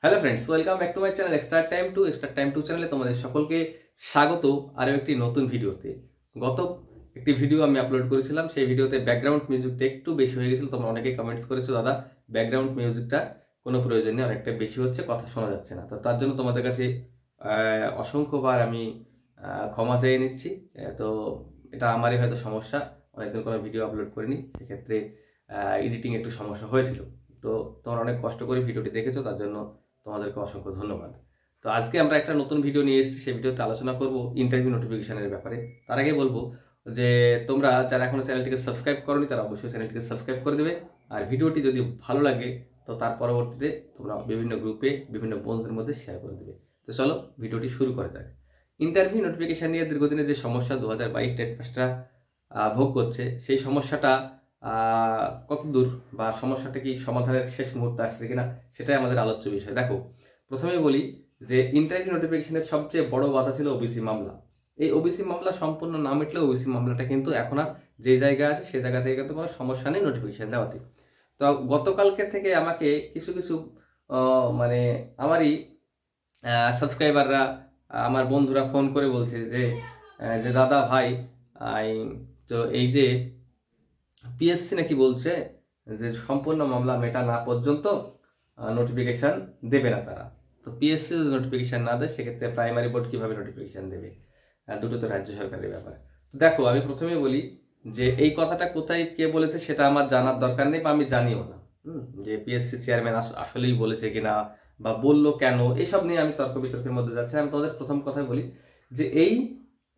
Hello friends, welcome back to my channel extra time to চ্যানেলে তোমাদের সকলকে স্বাগত আরও একটি নতুন ভিডিওতে। গত একটি ভিডিও আমি আপলোড করেছিলাম, সেই ভিডিওতে ব্যাকগ্রাউন্ড মিউজিকটা একটু বেশি হয়ে গেছিল। তোমরা অনেকেই কমেন্টস করেছো, দাদা ব্যাকগ্রাউন্ড মিউজিকটা কোনো প্রয়োজন নেই, অনেকটা বেশি হচ্ছে, কথা শোনা যাচ্ছে না। তো তার জন্য তোমাদের কাছে অসংখ্যবার আমি ক্ষমা চেয়ে নিচ্ছি। তো এটা আমারই হয়তো সমস্যা, অনেকদিন কোনো ভিডিও আপলোড করিনি, সেক্ষেত্রে এডিটিং একটু সমস্যা হয়েছিল। তো তোমরা অনেক কষ্ট করে ভিডিওটি দেখেছো, তার জন্য তোমাদেরকে অসংখ্য ধন্যবাদ। তো আজকে আমরা একটা নতুন ভিডিও নিয়ে এসেছি, সেই ভিডিওতে আলোচনা করব ইন্টারভিউ নোটিফিকেশনের ব্যাপারে। তার আগে বলবো যে তোমরা যারা এখনো চ্যানেলটিকে সাবস্ক্রাইব করোনি তারা অবশ্যই চ্যানেলটিকে সাবস্ক্রাইব করে দেবে। আর ভিডিওটি যদি ভালো লাগে তো তার পরবর্তীতে তোমরা বিভিন্ন গ্রুপে বিভিন্ন বন্ধুদের মধ্যে শেয়ার করে দেবে। তো চলো ভিডিওটি শুরু করা যাক। ইন্টারভিউ নোটিফিকেশন নিয়ে দীর্ঘদিনের যে সমস্যা 2022 টেট পাসটা ভোগ করছে, সেই সমস্যাটা কত দূর বা সমস্যাটা কি সমাধানের শেষ মুহূর্তে আসছে কিনা, সেটাই আমাদের আলোচ্য বিষয়। দেখো, প্রথমেই বলি যে ইন্টারভিউ নোটিফিকেশনের সবচেয়ে বড় বাধা ছিল ওবিসি মামলা। এই ওবিসি মামলা সম্পূর্ণ না মিটলে ওবিসি মামলাটা কিন্তু এখন আর যে জায়গায় আছে সেই জায়গা থেকে কিন্তু কোনো সমস্যা নেই নোটিফিকেশন দেওয়াতে। তো গতকালকে থেকে আমাকে কিছু কিছু মানে আমারই সাবস্ক্রাইবাররা, আমার বন্ধুরা ফোন করে বলছে যে দাদা ভাই, তো এই যে পিএসসি নাকি বলছে যে সম্পূর্ণ মামলা মেটা না পর্যন্ত নোটিফিকেশান দেবে না তারা। তো পিএসসি যদি নোটিফিকেশান না দেয় সেক্ষেত্রে প্রাইমারি বোর্ড কীভাবে নোটিফিকেশান দেবে? দুটো তো রাজ্য সরকারের ব্যাপার। তো দেখো, আমি প্রথমেই বলি যে এই কথাটা কোথায় কে বলেছে সেটা আমার জানার দরকার নেই, বা আমি জানিও না যে পিএসসি চেয়ারম্যান আসলেই বলেছে কিনা বা বললো কেন, এইসব নিয়ে আমি তর্ক বিতর্কের মধ্যে যাচ্ছি। আমি তোমাদের প্রথম কথাই বলি যে এই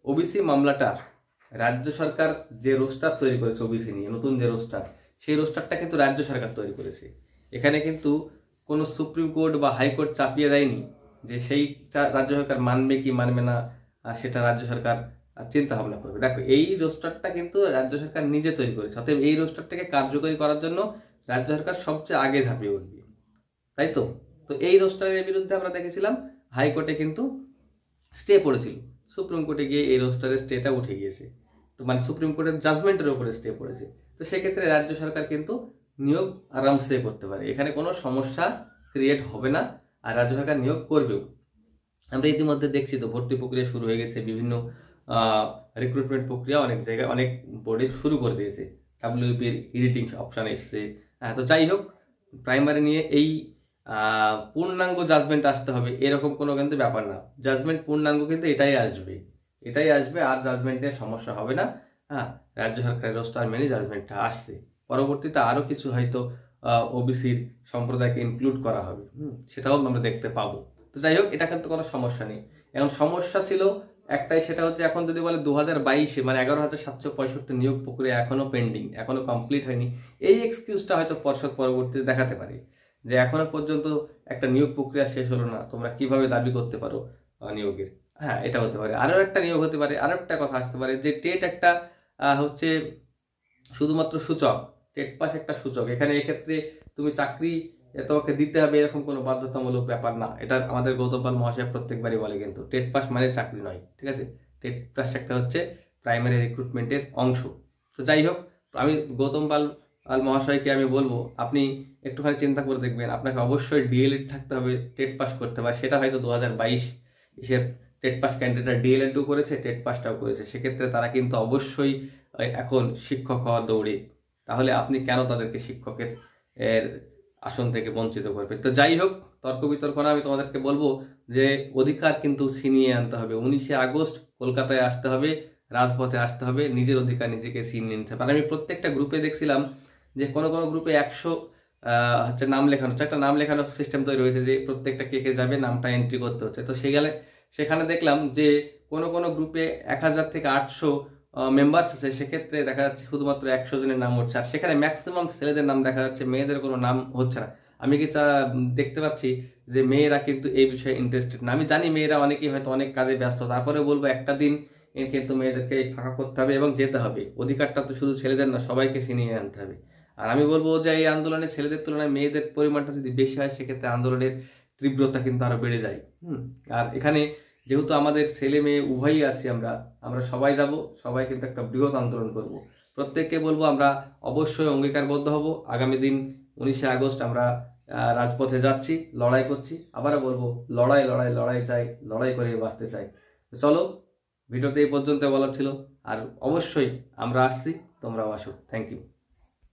ওবিসি মামলাটা রাজ্য সরকার যে রোস্টার তৈরি করেছে ওবিসি নিয়ে, নতুন যে রোস্টার, সেই রোস্টারটা কিন্তু রাজ্য সরকার তৈরি করেছে। এখানে কিন্তু কোনো সুপ্রিম কোর্ট বা হাইকোর্ট চাপিয়ে দেয়নি যে সেইটা রাজ্য সরকার মানবে কি মানবে না, সেটা রাজ্য সরকার চিন্তা ভাবনা করবে। দেখো, এই রোস্টারটা কিন্তু রাজ্য সরকার নিজে তৈরি করেছে, অতএব এই রোস্টারটাকে কার্যকরী করার জন্য রাজ্য সরকার সবচেয়ে আগে ঝাঁপিয়ে উঠবে, তাই তো। তো এই রোস্টারের বিরুদ্ধে আমরা দেখেছিলাম হাইকোর্টে কিন্তু স্টে পড়েছিল, সুপ্রিম কোর্টে গিয়ে এই রোস্টারের স্টেটা উঠে গিয়েছে। তো মানে সুপ্রিম কোর্টের জাজমেন্টের উপরে স্টে পড়েছে। তো সেক্ষেত্রে রাজ্য সরকার কিন্তু নিয়োগ আরামসে করতে পারে, এখানে কোনো সমস্যা ক্রিয়েট হবে না, আর রাজ্য সরকার নিয়োগ করবেও। আমরা ইতিমধ্যে দেখছি তো ভর্তি প্রক্রিয়া শুরু হয়ে গেছে, বিভিন্ন রিক্রুটমেন্ট প্রক্রিয়া অনেক জায়গায় অনেক বোর্ডে শুরু করে দিয়েছে, ডাব্লিউপির এডিটিং অপশান এসছে। তো যাই হোক, প্রাইমারি নিয়ে এই পূর্ণাঙ্গ জাজমেন্ট আসতে হবে এরকম কোনো কিন্তু ব্যাপার না। জাজমেন্ট পূর্ণাঙ্গ কিন্তু এটাই আসবে, আর জাজমেন্টের সমস্যা হবে না। রাজ্য সরকারের রোস্টার মেনে জাজমেন্টটা আসছে, পরবর্তীতে আরও কিছু হয়তো ওবিসির সম্প্রদায়কে ইনক্লুড করা হবে, সেটাও আমরা দেখতে পাবো। তো যাই হোক, এটা কিন্তু কোনো সমস্যা নেই। এখন সমস্যা ছিল একটাই, সেটা হচ্ছে এখন যদি বলে 2022-এ মানে 11,765 নিয়োগ প্রক্রিয়া এখনো পেন্ডিং, এখনো কমপ্লিট হয়নি, এই এক্সকিউজটা হয়তো পর্ষদ পরবর্তীতে দেখাতে পারে যে এখনো পর্যন্ত একটা নিয়োগ প্রক্রিয়া শেষ হলো না, তোমরা কিভাবে দাবি করতে পারো নিয়োগের। এটা হতে পারে। আরও একটা নিয়োগ হতে পারে, আরও একটা কথা আসতে পারে যে টেট একটা হচ্ছে শুধুমাত্র সূচক, টেট পাস একটা সূচক, এখানে এক্ষেত্রে তুমি চাকরি তোমাকে দিতে হবে এরকম কোনো বাধ্যতামূলক ব্যাপার না। এটা আমাদের গৌতম পাল মহাশয় প্রত্যেকবারই বলে, কিন্তু টেট পাস মানে চাকরি নয়, ঠিক আছে। টেট পাস একটা হচ্ছে প্রাইমারি রিক্রুটমেন্টের অংশ। তো যাই হোক, আমি গৌতম পাল মহাশয়কে আমি বলবো আপনি একটুখানি চিন্তা করে দেখবেন, আপনাকে অবশ্যই ডিএলএড থাকতে হবে, টেট পাস করতে হবে। সেটা হয়তো 2022-এর টেট পাস ক্যান্ডিডেটরা ডিএলএডও করেছে, টেট পাসটাও করেছে, সেক্ষেত্রে তারা কিন্তু অবশ্যই এখন শিক্ষক হওয়ার দৌড়ে। তাহলে আপনি কেন তাদেরকে শিক্ষকের আসন থেকে বঞ্চিত করবে? তো যাই হোক, তর্ক বিতর্ক না, আমি তোমাদেরকে বলবো যে অধিকার কিন্তু ছিনিয়ে আনতে হবে। 19শে আগস্ট কলকাতায় আসতে হবে, রাজপথে আসতে হবে, নিজের অধিকার নিজেকে ছিনিয়ে নিতে হবে। আমি প্রত্যেকটা গ্রুপে দেখছিলাম যে কোনো কোনো গ্রুপে 100 হচ্ছে নাম লেখানো হচ্ছে, একটা নাম লেখানোর সিস্টেম তৈরি হয়েছে যে প্রত্যেকটা কে যাবে নামটা এন্ট্রি করতে হচ্ছে। তো সেখানে দেখলাম যে কোনো কোনো গ্রুপে 1000 থেকে 800 মেম্বার্স আছে, সেক্ষেত্রে দেখা যাচ্ছে শুধুমাত্র 100 জনের নাম হচ্ছে, আর সেখানে ম্যাক্সিমাম ছেলেদের নাম দেখা যাচ্ছে, মেয়েদের কোনো নাম হচ্ছে না। আমি কি দেখতে পাচ্ছি যে মেয়েরা কিন্তু এই বিষয়ে ইন্টারেস্টেড না। আমি জানি মেয়েরা অনেকেই হয়তো অনেক কাজে ব্যস্ত, তারপরে বলবো একটা দিন কিন্তু মেয়েদেরকে ফাঁকা করতে হবে এবং যেতে হবে। অধিকারটা তো শুধু ছেলেদের না, সবাইকে ছিনিয়ে আনতে হবে। আর আমি বলবো যে এই আন্দোলনে ছেলেদের তুলনায় মেয়েদের পরিমাণটা যদি বেশি হয় সেক্ষেত্রে আন্দোলনের তীব্রতা কিন্তু আরো বেড়ে যায়। আর এখানে যেহেতু আমাদের ছেলে মেয়ে উভয়ই আছি, আমরা সবাই যাব, সবাই কিন্তু একটা বৃহৎ আন্দোলন করব। প্রত্যেককে বলবো আমরা অবশ্যই অঙ্গীকারবদ্ধ হব, আগামী দিন 19শে আগস্ট আমরা রাজপথে যাচ্ছি, লড়াই করছি। আবারও বলবো, লড়াই লড়াই লড়াই চাই, লড়াই করে বাঁচতে চাই। চলো, ভিডিওতে এই পর্যন্ত বলা ছিল। আর অবশ্যই আমরা আসছি, তোমরাও আসো। Thank you.